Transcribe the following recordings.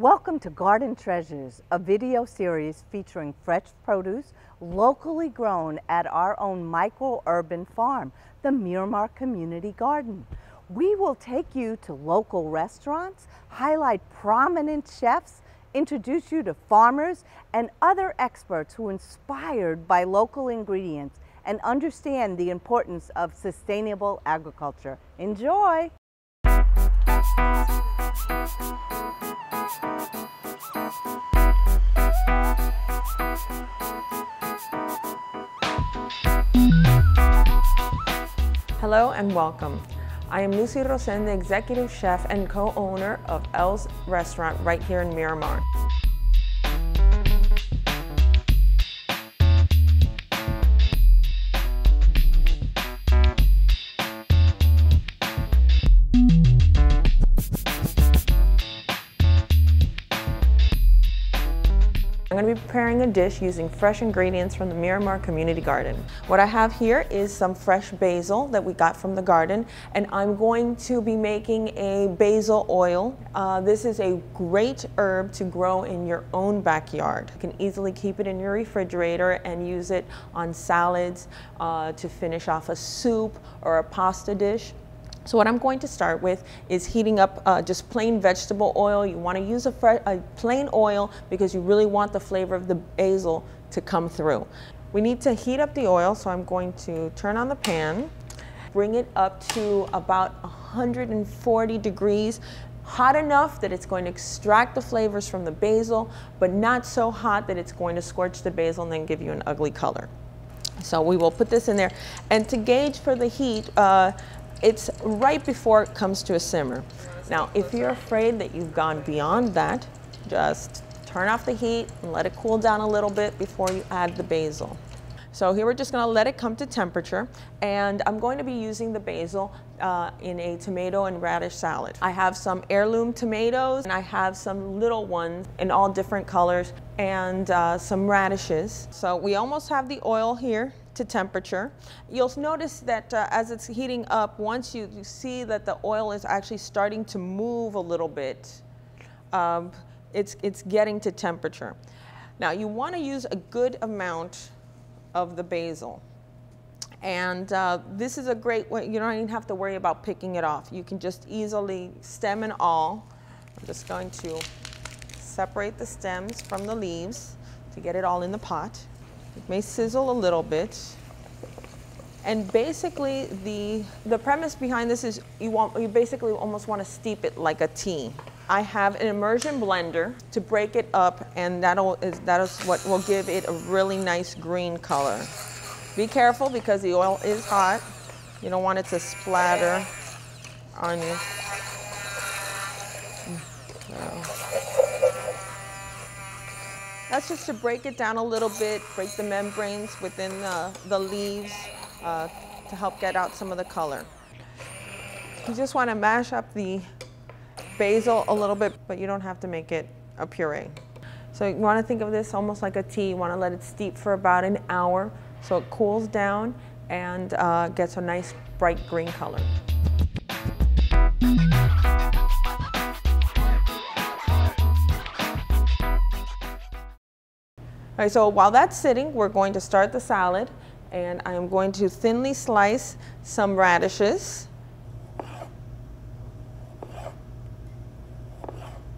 Welcome to Garden Treasures, a video series featuring fresh produce locally grown at our own micro-urban farm, the Miramar Community Garden. We will take you to local restaurants, highlight prominent chefs, introduce you to farmers and other experts who are inspired by local ingredients and understand the importance of sustainable agriculture. Enjoy! Hello and welcome. I am Lucy Rosen, the executive chef and co-owner of Elle's restaurant right here in Miramar. I'm going to be preparing a dish using fresh ingredients from the Miramar Community Garden. What I have here is some fresh basil that we got from the garden, and I'm going to be making a basil oil. This is a great herb to grow in your own backyard. You can easily keep it in your refrigerator and use it on salads, to finish off a soup or a pasta dish. So what I'm going to start with is heating up just plain vegetable oil. You want to use a plain oil because you really want the flavor of the basil to come through. We need to heat up the oil, so I'm going to turn on the pan, bring it up to about 140 degrees, hot enough that it's going to extract the flavors from the basil, but not so hot that it's going to scorch the basil and then give you an ugly color. So we will put this in there, and to gauge for the heat, it's right before it comes to a simmer. Now, if you're afraid that you've gone beyond that, just turn off the heat and let it cool down a little bit before you add the basil. So here we're just gonna let it come to temperature, and I'm going to be using the basil in a tomato and radish salad. I have some heirloom tomatoes, and I have some little ones in all different colors, and some radishes. So we almost have the oil here to temperature. You'll notice that as it's heating up, once you see that the oil is actually starting to move a little bit, it's getting to temperature. Now you want to use a good amount of the basil, and this is a great way. You don't even have to worry about picking it off. You can just easily stem and all. I'm just going to separate the stems from the leaves to get it all in the pot. It may sizzle a little bit. And basically the premise behind this is you basically almost want to steep it like a tea. I have an immersion blender to break it up, and that is what will give it a really nice green color. Be careful because the oil is hot. You don't want it to splatter on you. That's just to break it down a little bit, break the membranes within the leaves to help get out some of the color. You just want to mash up the basil a little bit, but you don't have to make it a puree. So you want to think of this almost like a tea. You want to let it steep for about an hour so it cools down and gets a nice bright green color. All right, so while that's sitting, we're going to start the salad, and I am going to thinly slice some radishes.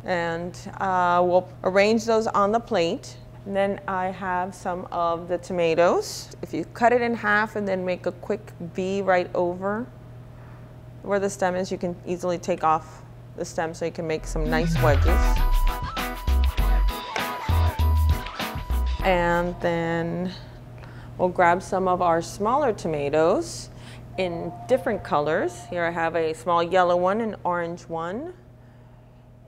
And we'll arrange those on the plate. And then I have some of the tomatoes. If you cut it in half and then make a quick V right over where the stem is, you can easily take off the stem so you can make some nice wedges. And then we'll grab some of our smaller tomatoes in different colors. Here I have a small yellow one, an orange one,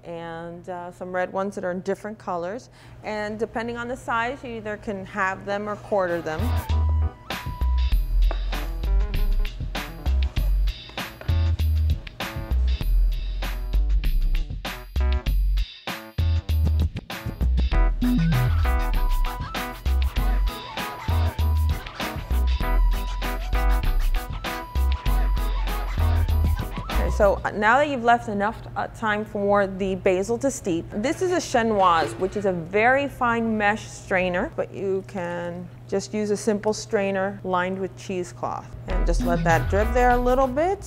and some red ones that are in different colors. And depending on the size, you either can halve them or quarter them. So now that you've left enough time for the basil to steep, this is a chinoise, which is a very fine mesh strainer, but you can just use a simple strainer lined with cheesecloth. And just let that drip there a little bit.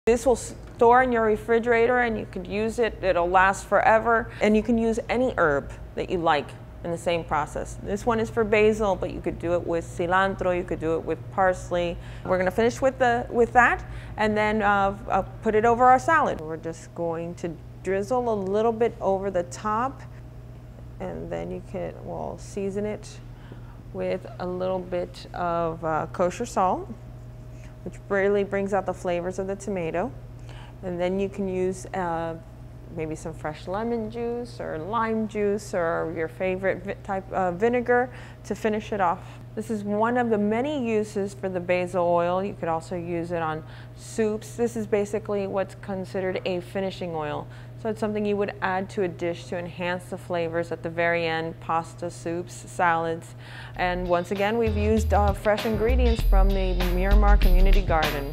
This will store in your refrigerator and you could use it, it'll last forever. And you can use any herb that you like in the same process. This one is for basil, but you could do it with cilantro, you could do it with parsley. We're gonna finish with that and then put it over our salad. We're just going to drizzle a little bit over the top, and then we'll season it with a little bit of kosher salt, which really brings out the flavors of the tomato. And then you can use maybe some fresh lemon juice or lime juice or your favorite type of vinegar to finish it off. This is one of the many uses for the basil oil. You could also use it on soups. This is basically what's considered a finishing oil. So it's something you would add to a dish to enhance the flavors at the very end, pasta, soups, salads. And once again, we've used fresh ingredients from the Miramar Community Garden.